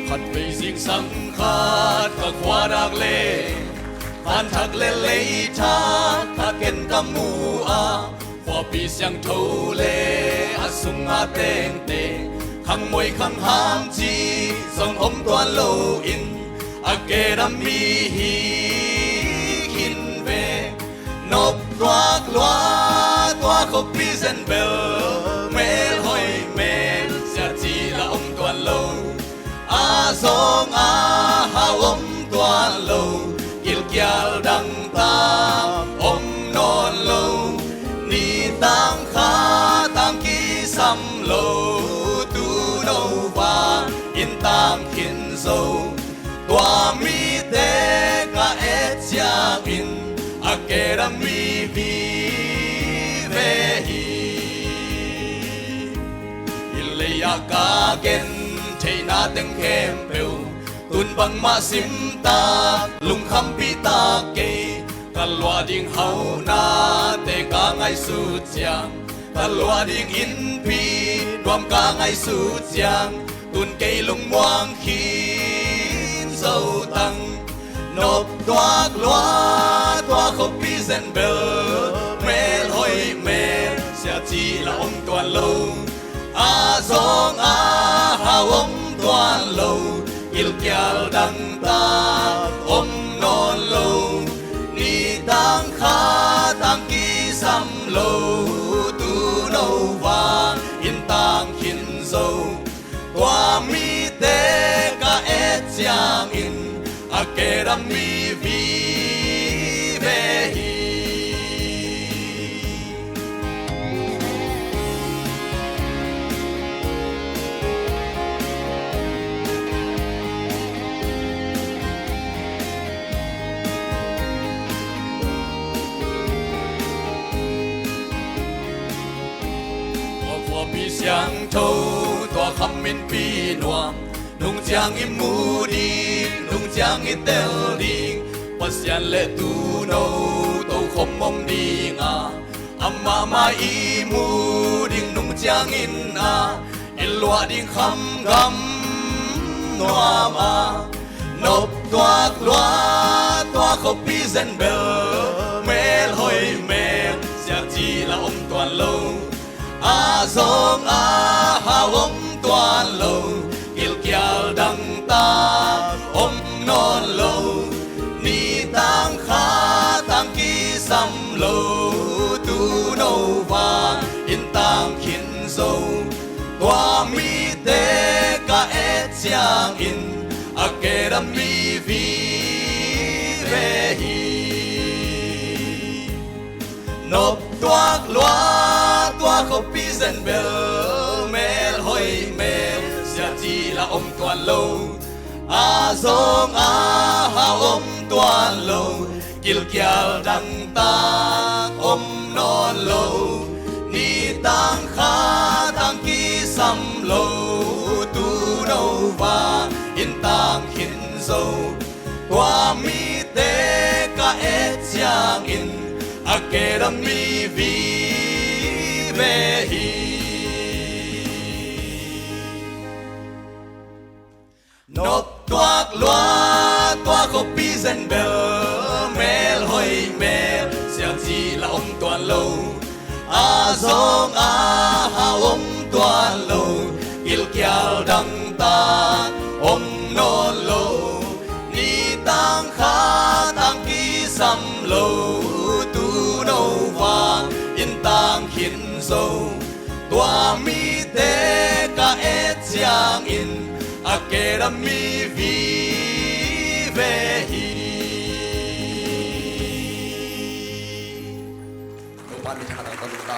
khát về riêng sang khát cả khoa đặc lệ phan thạc lệ lấy thác thác kiến tâm mù a khoa bị sang thâu lệ a sung a tên tê khang môi khang ham chi dòng ôm toàn lâu in a kê đam mi hi hin về nộp toa toa khóc pi dân bel mel hoi mel sẽ chỉ là ông toàn lâu a song a hao ông toàn lâu il kial đăng ta om non lâu ni tang kha tang ki sam lâu tu đâu va in tang hin dâu toa mi te ka et sia in a kera mi vi ve hi ile ya ka gen thei na teng khem peu tun bang ma sim ta lung kham pi ta ke kalwa ding hau na te ka ngai su chiang kalwa ding in pi nuam ka ngai su chiang tun ke lung muang khin dâu tăng nộp toa khóc pi zen bel mel hoi mel sẽ chỉ là ông toàn lâu a zong a hao ông toàn lâu il kial đăng ta om non lâu ni tang kha tang ki sam lâu tu nâu va in tang hin dâu toa mi te ka et siang in a kera mi vi ve hi pi siang thâu toa khăm min pi nuam nung chiang im mu đi nung chiang in tel đi pasian le tu no to khom mom đi nga amma mai i mu ding nung chiang in a in lua ding kham gam nuam a nộp toa khóc pi zen bel mel hoi mel sia chi là ông toàn lâu a zong a hao ông toàn lâu il kial đăng ta om non lâu ni tang kha tang ki sam lâu tu nâu va in tang khin dâu toa mi te ka et siang in a kera mi vi ve hi nộp toa khóc pi zen bel mel hoi mel sẽ chỉ là ông toàn lâu a zong a hao ông toàn lâu il kial đăng ta om non lâu ni tang kha tang ki sam lâu tu nâu va in tang hin dâu toa mi te ka et siang in a kera mi vi ve hi nộp toa khóc pi zen bel mel hoi mel sẽ chỉ là ông toàn lâu a zong a hao ông toàn lâu il kial đăng ta om non lâu ni tang kha tang ki sam lâu tu nâu va in tang hin dâu toa mi te ka et siang in a kera mi vi ve hi Tuhan di hadapan kita